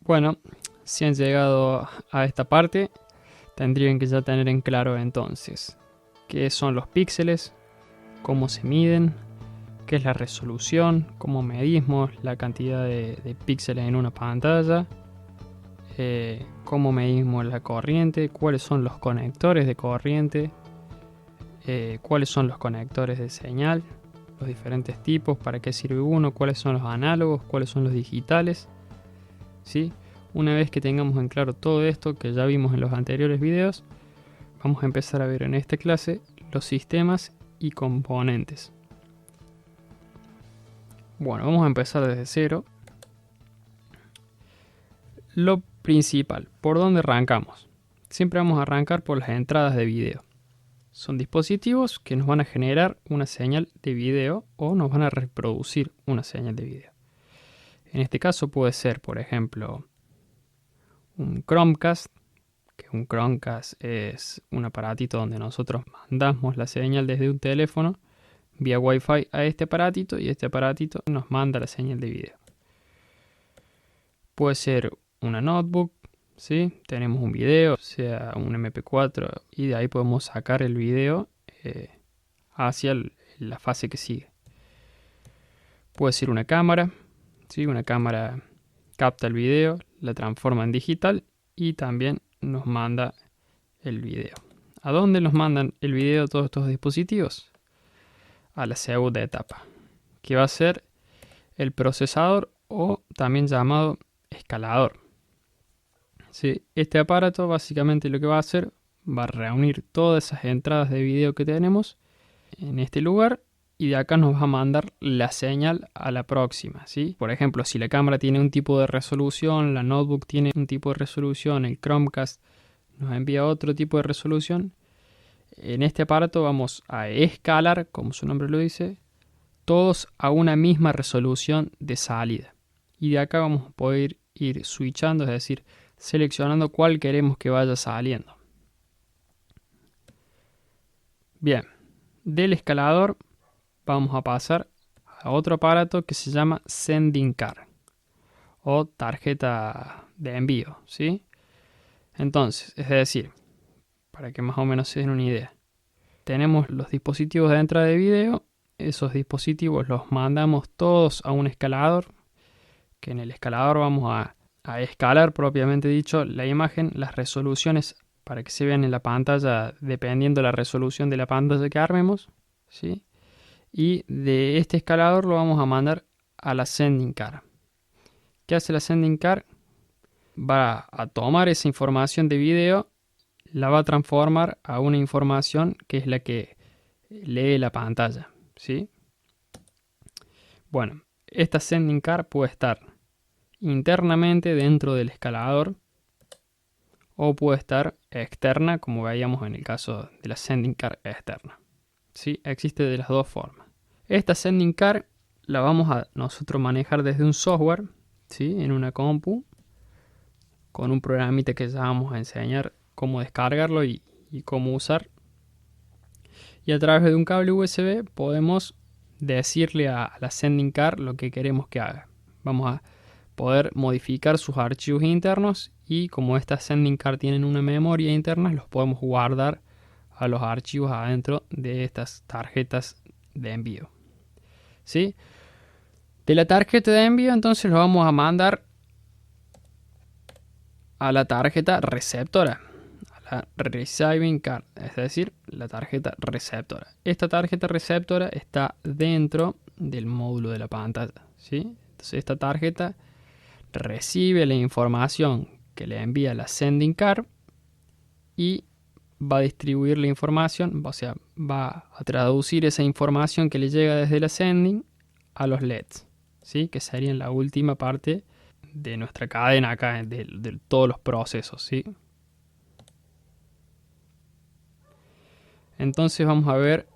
Bueno, si han llegado a esta parte, tendrían que ya tener en claro entonces qué son los píxeles, cómo se miden, qué es la resolución, cómo medimos la cantidad de píxeles en una pantalla, cómo medimos la corriente, cuáles son los conectores de corriente, cuáles son los conectores de señal, los diferentes tipos, para qué sirve uno, cuáles son los análogos, cuáles son los digitales, ¿sí? Una vez que tengamos en claro todo esto que ya vimos en los anteriores videos, vamos a empezar a ver en esta clase los sistemas y componentes. Bueno, vamos a empezar desde cero. Lo principal, ¿por dónde arrancamos? Siempre vamos a arrancar por las entradas de video. Son dispositivos que nos van a generar una señal de video o nos van a reproducir una señal de video. En este caso puede ser, por ejemplo, un Chromecast, que un Chromecast es un aparatito donde nosotros mandamos la señal desde un teléfono vía Wi-Fi a este aparatito y este aparatito nos manda la señal de video. Puede ser una notebook, ¿sí? Tenemos un video, sea un MP4 y de ahí podemos sacar el video hacia la fase que sigue. Puede ser una cámara, ¿sí? Una cámara capta el video, la transforma en digital y también nos manda el video. ¿A dónde nos mandan el video todos estos dispositivos? A la segunda etapa, que va a ser el procesador o también llamado escalador. ¿Sí? Este aparato básicamente lo que va a hacer va a reunir todas esas entradas de video que tenemos en este lugar y de acá nos va a mandar la señal a la próxima, ¿sí? Por ejemplo, si la cámara tiene un tipo de resolución, la notebook tiene un tipo de resolución, el Chromecast nos envía otro tipo de resolución. En este aparato vamos a escalar, como su nombre lo dice, todos a una misma resolución de salida. Y de acá vamos a poder ir switchando, es decir, seleccionando cuál queremos que vaya saliendo. Bien, del escalador vamos a pasar a otro aparato que se llama Sending Card o tarjeta de envío, ¿sí? Entonces, es decir, para que más o menos se den una idea, tenemos los dispositivos de entrada de video, esos dispositivos los mandamos todos a un escalador, que en el escalador vamos a escalar propiamente dicho la imagen, las resoluciones para que se vean en la pantalla dependiendo de la resolución de la pantalla que armemos, ¿sí? Y de este escalador lo vamos a mandar a la Sending Card. ¿Qué hace la Sending Card? Va a tomar esa información de video, la va a transformar a una información que es la que lee la pantalla, ¿sí? Bueno, esta Sending Card puede estar internamente dentro del escalador o puede estar externa, como veíamos en el caso de la Sending Card externa. ¿Sí? Existe de las dos formas. Esta Sending Card la vamos a nosotros manejar desde un software, ¿sí? En una compu, con un programita que ya vamos a enseñar cómo descargarlo y cómo usar. Y a través de un cable USB podemos decirle a la Sending Card lo que queremos que haga. Vamos a poder modificar sus archivos internos y como estas Sending Card tienen una memoria interna, los podemos guardar a los archivos adentro de estas tarjetas de envío, ¿sí? De la tarjeta de envío entonces lo vamos a mandar a la tarjeta receptora, a la Receiving Card, es decir, la tarjeta receptora. Esta tarjeta receptora está dentro del módulo de la pantalla, ¿sí? Entonces esta tarjeta recibe la información que le envía la Sending Card y va a distribuir la información, o sea, va a traducir esa información que le llega desde la Sending a los LEDs, ¿sí? Que serían la última parte de nuestra cadena acá, de todos los procesos, ¿sí? Entonces vamos a ver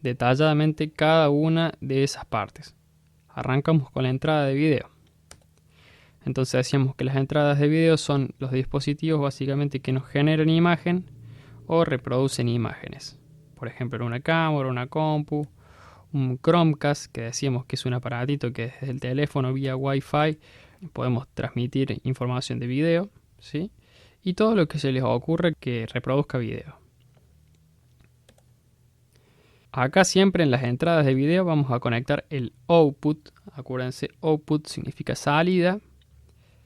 detalladamente cada una de esas partes. Arrancamos con la entrada de video. Entonces decíamos que las entradas de video son los dispositivos básicamente que nos generan imagen o reproducen imágenes. Por ejemplo, una cámara, una compu, un Chromecast, que decíamos que es un aparatito que desde el teléfono vía Wi-Fi podemos transmitir información de video, ¿sí? Y todo lo que se les ocurre que reproduzca video. Acá siempre en las entradas de video vamos a conectar el output. Acuérdense, output significa salida.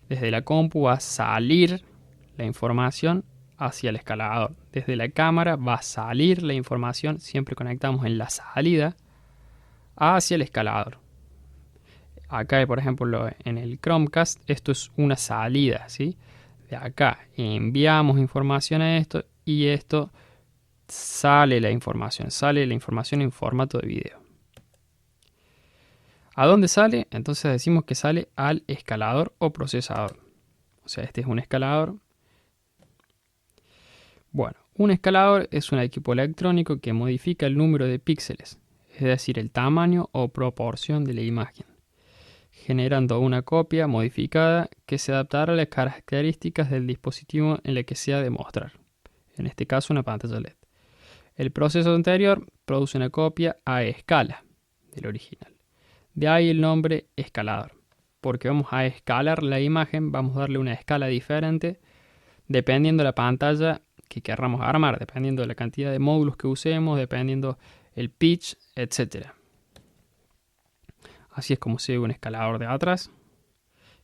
Desde la compu va a salir la información hacia el escalador. Desde la cámara va a salir la información, siempre conectamos en la salida, hacia el escalador. Acá, por ejemplo, en el Chromecast, esto es una salida, ¿sí? De acá enviamos información a esto y esto sale la información en formato de video. ¿A dónde sale? Entonces decimos que sale al escalador o procesador. O sea, este es un escalador. Bueno, un escalador es un equipo electrónico que modifica el número de píxeles, es decir, el tamaño o proporción de la imagen, generando una copia modificada que se adaptará a las características del dispositivo en el que se ha de mostrar, en este caso una pantalla LED. El proceso anterior produce una copia a escala del original. De ahí el nombre escalador, porque vamos a escalar la imagen, vamos a darle una escala diferente dependiendo de la pantalla que querramos armar, dependiendo de la cantidad de módulos que usemos, dependiendo el pitch, etc. Así es como se ve un escalador de atrás,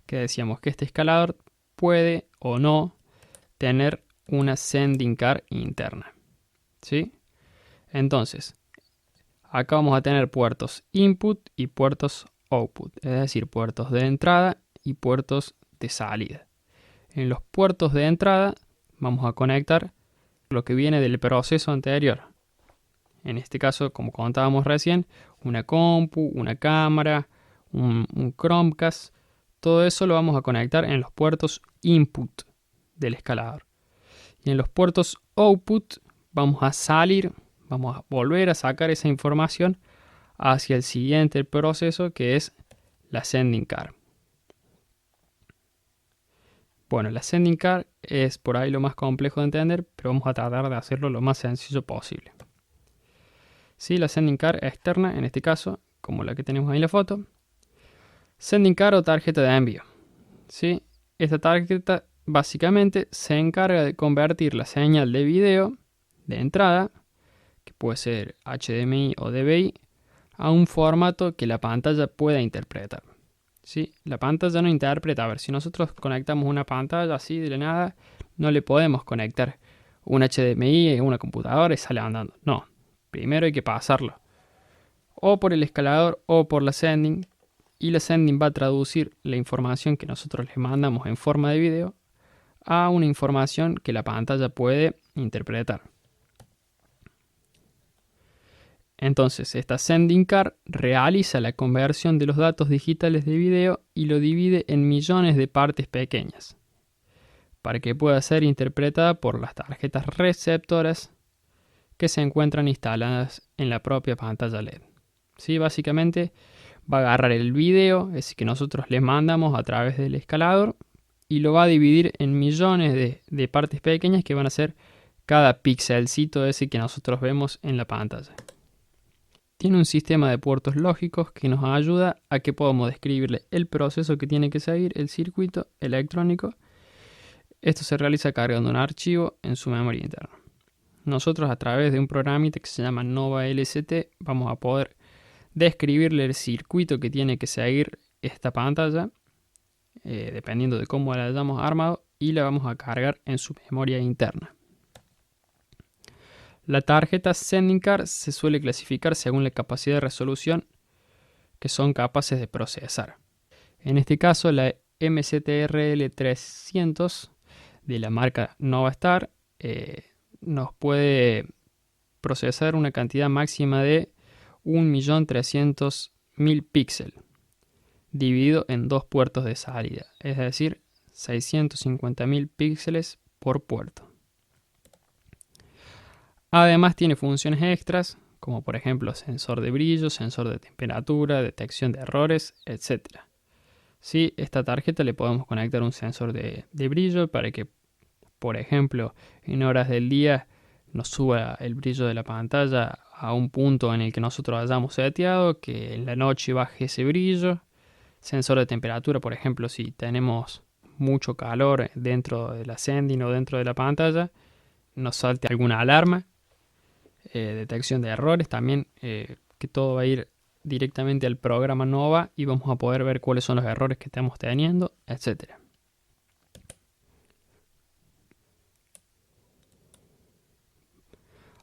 que decíamos que este escalador puede o no tener una sending card interna, ¿sí? Entonces, acá vamos a tener puertos input y puertos output, es decir, puertos de entrada y puertos de salida. En los puertos de entrada vamos a conectar lo que viene del proceso anterior. En este caso, como contábamos recién, una compu, una cámara, un Chromecast, todo eso lo vamos a conectar en los puertos input del escalador. Y en los puertos output vamos a volver a sacar esa información hacia el siguiente proceso, que es la sending card. Bueno, la sending card es por ahí lo más complejo de entender, pero vamos a tratar de hacerlo lo más sencillo posible. Sí, la sending card externa, en este caso, como la que tenemos ahí en la foto. Sending card o tarjeta de envío. ¿Sí? Esta tarjeta básicamente se encarga de convertir la señal de video de entrada, que puede ser HDMI o DVI, a un formato que la pantalla pueda interpretar. ¿Sí? La pantalla no interpreta. A ver, si nosotros conectamos una pantalla así de la nada, no le podemos conectar un HDMI a una computadora y sale andando. No, primero hay que pasarlo o por el escalador o por la sending, y la sending va a traducir la información que nosotros le mandamos en forma de video a una información que la pantalla puede interpretar. Entonces, esta sending card realiza la conversión de los datos digitales de video y lo divide en millones de partes pequeñas para que pueda ser interpretada por las tarjetas receptoras que se encuentran instaladas en la propia pantalla LED. ¿Sí? Básicamente va a agarrar el video, ese que nosotros le mandamos a través del escalador, y lo va a dividir en millones de partes pequeñas que van a ser cada pixelcito ese que nosotros vemos en la pantalla. Tiene un sistema de puertos lógicos que nos ayuda a que podamos describirle el proceso que tiene que seguir el circuito electrónico. Esto se realiza cargando un archivo en su memoria interna. Nosotros, a través de un programita que se llama Nova LST, vamos a poder describirle el circuito que tiene que seguir esta pantalla, dependiendo de cómo la hayamos armado, y la vamos a cargar en su memoria interna. La tarjeta sending card se suele clasificar según la capacidad de resolución que son capaces de procesar. En este caso, la MCTRL300 de la marca Novastar nos puede procesar una cantidad máxima de 1.300.000 píxeles dividido en dos puertos de salida, es decir, 650.000 píxeles por puerto. Además tiene funciones extras, como por ejemplo sensor de brillo, sensor de temperatura, detección de errores, etc. Sí, esta tarjeta le podemos conectar un sensor de brillo para que, por ejemplo, en horas del día nos suba el brillo de la pantalla a un punto en el que nosotros hayamos seteado, que en la noche baje ese brillo, sensor de temperatura, por ejemplo, si tenemos mucho calor dentro de la sending o dentro de la pantalla, nos salte alguna alarma, detección de errores también, que todo va a ir directamente al programa Nova y vamos a poder ver cuáles son los errores que estamos teniendo, etcétera.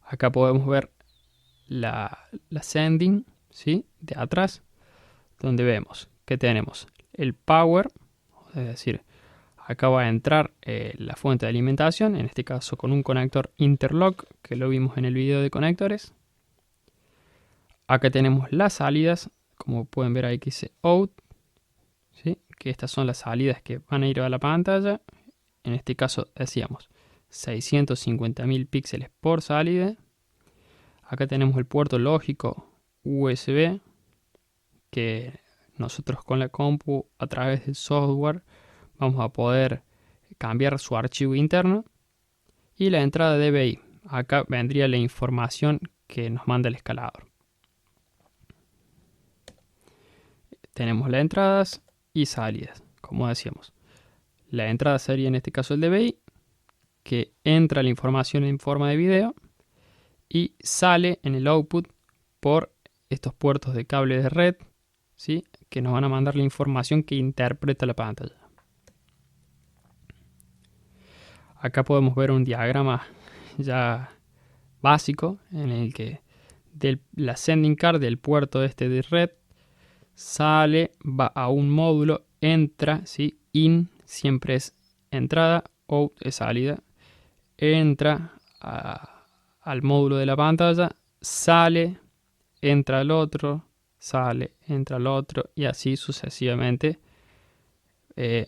Acá podemos ver la sending, ¿sí?, de atrás, donde vemos que tenemos el power, es decir, acá va a entrar la fuente de alimentación, en este caso con un conector interlock, que lo vimos en el video de conectores. Acá tenemos las salidas, como pueden ver ahí que dice out, ¿sí?, que estas son las salidas que van a ir a la pantalla. En este caso decíamos 650.000 píxeles por salida. Acá tenemos el puerto lógico USB, que nosotros con la compu a través del software vamos a poder cambiar su archivo interno. Y la entrada DVI, acá vendría la información que nos manda el escalador. Tenemos las entradas y salidas, como decíamos. La entrada sería en este caso el DVI, que entra la información en forma de video y sale en el output por estos puertos de cable de red, ¿sí?, que nos van a mandar la información que interpreta la pantalla. Acá podemos ver un diagrama ya básico en el que la sending card del puerto este de red sale, va a un módulo, entra, ¿sí?, in siempre es entrada, out es salida, entra al módulo de la pantalla, sale, entra al otro, sale, entra al otro y así sucesivamente.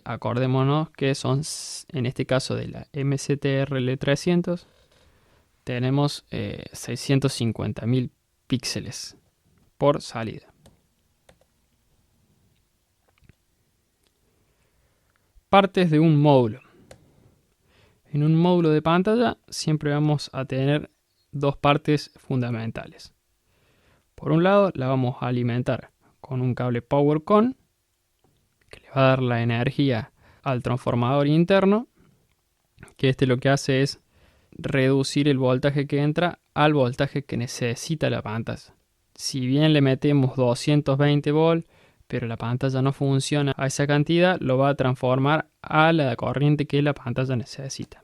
Acordémonos que son, en este caso de la MCTRL300, tenemos 650.000 píxeles por salida. Partes de un módulo. En un módulo de pantalla siempre vamos a tener dos partes fundamentales. Por un lado, la vamos a alimentar con un cable PowerCon, que le va a dar la energía al transformador interno, que lo que hace es reducir el voltaje que entra al voltaje que necesita la pantalla. Si bien le metemos 220 volts, pero la pantalla no funciona a esa cantidad, lo va a transformar a la corriente que la pantalla necesita.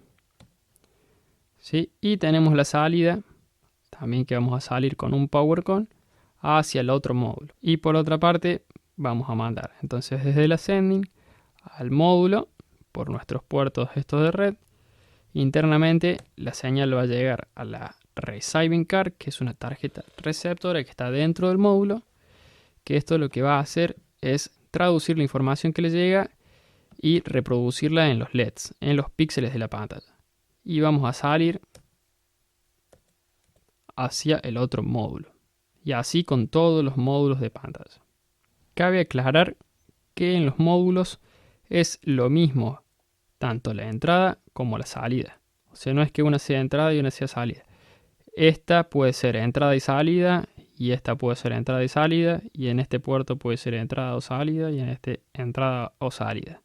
¿Sí? Y tenemos la salida, también que vamos a salir con un PowerCon hacia el otro módulo. Y por otra parte, vamos a mandar entonces desde la sending al módulo por nuestros puertos estos de red. Internamente la señal va a llegar a la Receiving Card, que es una tarjeta receptora que está dentro del módulo, que esto lo que va a hacer es traducir la información que le llega y reproducirla en los LEDs, en los píxeles de la pantalla. Y vamos a salir hacia el otro módulo. Y así con todos los módulos de pantalla. Cabe aclarar que en los módulos es lo mismo, tanto la entrada como la salida. O sea, no es que una sea entrada y una sea salida. Esta puede ser entrada y salida, y esta puede ser entrada y salida, y en este puerto puede ser entrada o salida, y en este entrada o salida.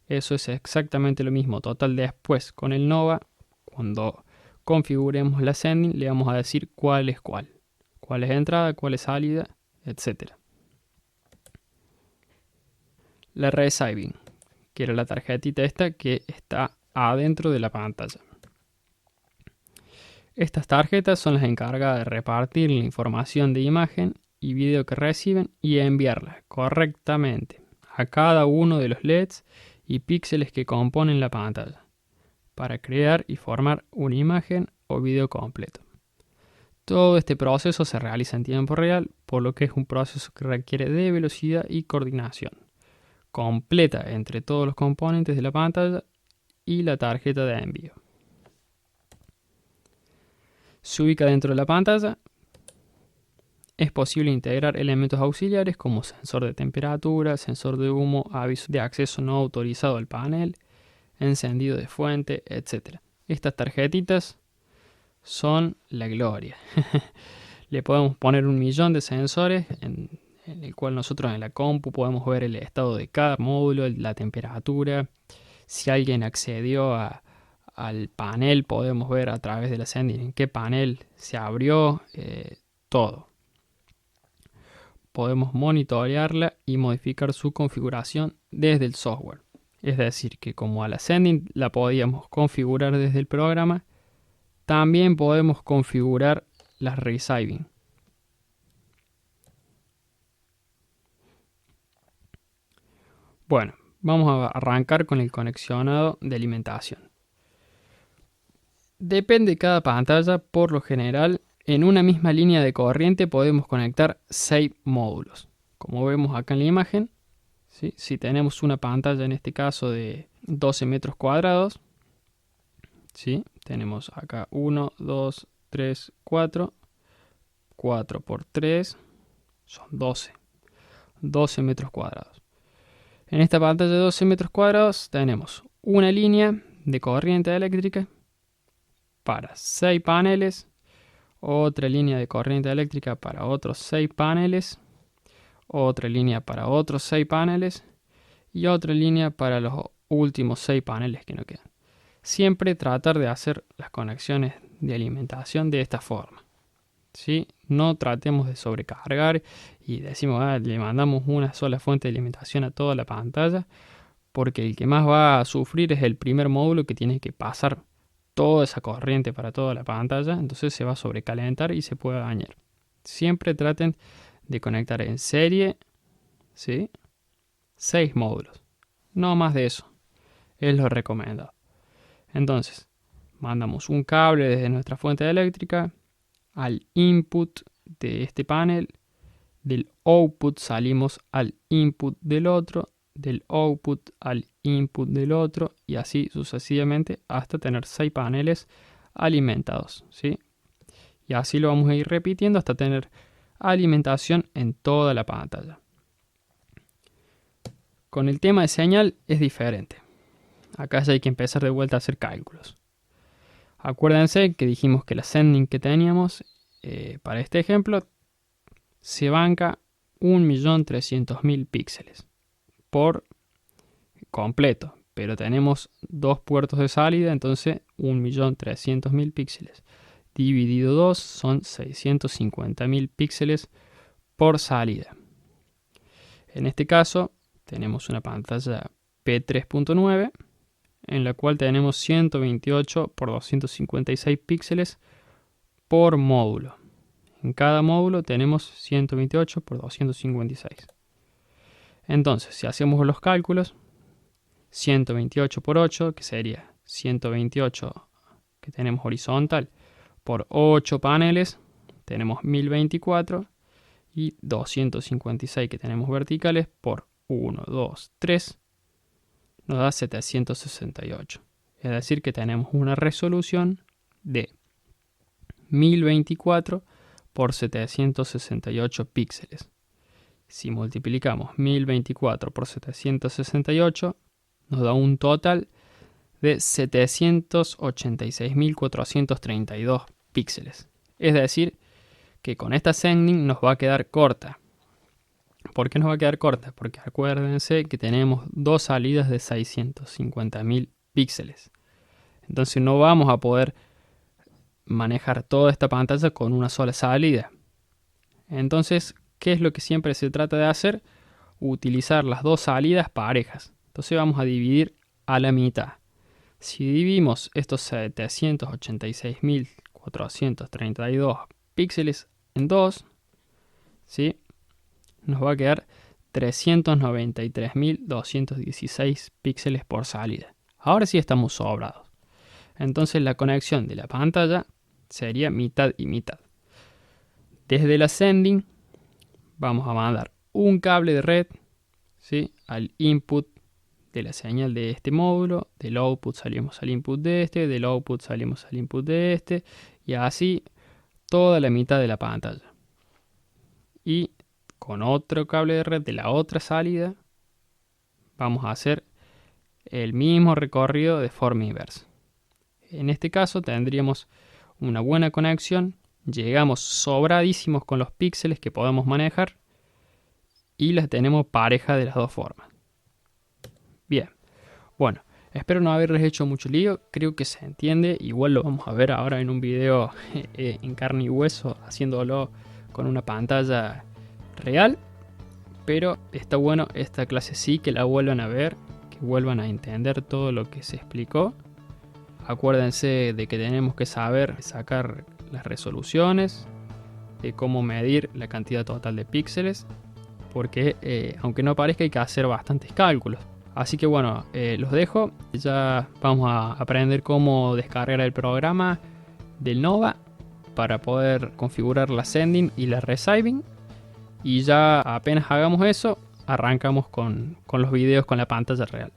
Eso es exactamente lo mismo. Total, después con el Nova, cuando configuremos la sending, le vamos a decir cuál es cuál. Cuál es entrada, cuál es salida, etc. La Receiving, que era la tarjetita esta que está adentro de la pantalla. Estas tarjetas son las encargadas de repartir la información de imagen y video que reciben y enviarla correctamente a cada uno de los LEDs y píxeles que componen la pantalla para crear y formar una imagen o video completo. Todo este proceso se realiza en tiempo real, por lo que es un proceso que requiere de velocidad y coordinación completa entre todos los componentes de la pantalla y la tarjeta de envío. Se ubica dentro de la pantalla. Es posible integrar elementos auxiliares como sensor de temperatura, sensor de humo, aviso de acceso no autorizado al panel, encendido de fuente, etc. Estas tarjetitas son la gloria. Le podemos poner 1.000.000 de sensores en en el cual nosotros en la compu podemos ver el estado de cada módulo, la temperatura. Si alguien accedió al panel, podemos ver a través de la Sending en qué panel se abrió, todo. Podemos monitorearla y modificar su configuración desde el software. Es decir, que como a la Sending la podíamos configurar desde el programa, también podemos configurar las Receiving. Bueno, vamos a arrancar con el conexionado de alimentación. Depende de cada pantalla, por lo general, en una misma línea de corriente podemos conectar 6 módulos. Como vemos acá en la imagen, ¿sí? Si tenemos una pantalla en este caso de 12 metros cuadrados, ¿sí? Tenemos acá 1, 2, 3, 4. 4 por 3 son 12. 12 metros cuadrados. En esta pantalla de 12 metros cuadrados tenemos una línea de corriente eléctrica para 6 paneles, otra línea de corriente eléctrica para otros 6 paneles, otra línea para otros 6 paneles y otra línea para los últimos 6 paneles que nos quedan. Siempre tratar de hacer las conexiones de alimentación de esta forma, ¿sí? No tratemos de sobrecargar y decimos, le mandamos una sola fuente de alimentación a toda la pantalla, porque el que más va a sufrir es el primer módulo, que tiene que pasar toda esa corriente para toda la pantalla, entonces se va a sobrecalentar y se puede dañar. Siempre traten de conectar en serie, ¿sí? 6 módulos, no más de eso, es lo recomendado. Entonces, mandamos un cable desde nuestra fuente eléctrica al input de este panel, del output salimos al input del otro, del output al input del otro, y así sucesivamente hasta tener 6 paneles alimentados, ¿sí? Y así lo vamos a ir repitiendo hasta tener alimentación en toda la pantalla. Con el tema de señal es diferente. Acá ya hay que empezar de vuelta a hacer cálculos. Acuérdense que dijimos que la Sending que teníamos para este ejemplo se banca 1.300.000 píxeles por completo, pero tenemos 2 puertos de salida, entonces 1.300.000 píxeles dividido 2 son 650.000 píxeles por salida. En este caso tenemos una pantalla P3.9 en la cual tenemos 128 por 256 píxeles por módulo. En cada módulo tenemos 128 por 256. Entonces, si hacemos los cálculos, 128 por 8, que sería 128 que tenemos horizontal, por 8 paneles, tenemos 1024, y 256 que tenemos verticales, por 1, 2, 3, nos da 768. Es decir, que tenemos una resolución de 1024 por 768 píxeles. Si multiplicamos 1024 por 768, nos da un total de 786.432 píxeles. Es decir, que con esta Sending nos va a quedar corta. ¿Por qué nos va a quedar corta? Porque acuérdense que tenemos 2 salidas de 650.000 píxeles. Entonces no vamos a poder manejar toda esta pantalla con una sola salida. Entonces, ¿qué es lo que siempre se trata de hacer? Utilizar las 2 salidas parejas. Entonces vamos a dividir a la mitad. Si dividimos estos 786.432 píxeles en 2, ¿sí?, nos va a quedar 393.216 píxeles por salida. Ahora sí estamos sobrados. Entonces la conexión de la pantalla sería mitad y mitad. Desde la Sending vamos a mandar un cable de red, ¿sí?, al input de la señal de este módulo. Del output salimos al input de este, del output salimos al input de este, y así toda la mitad de la pantalla. Y con otro cable de red de la otra salida vamos a hacer el mismo recorrido de forma inversa. En este caso tendríamos una buena conexión, llegamos sobradísimos con los píxeles que podemos manejar, y las tenemos pareja de las dos formas. Bien, bueno, espero no haberles hecho mucho lío, creo que se entiende, igual lo vamos a ver ahora en un video en carne y hueso, haciéndolo con una pantalla real, pero está bueno esta clase sí, que la vuelvan a ver, que vuelvan a entender todo lo que se explicó. Acuérdense de que tenemos que saber sacar las resoluciones, de cómo medir la cantidad total de píxeles, porque aunque no parezca hay que hacer bastantes cálculos. Así que bueno, los dejo, ya vamos a aprender cómo descargar el programa del Nova para poder configurar la sending y la resizing, y ya apenas hagamos eso, arrancamos con los videos con la pantalla real.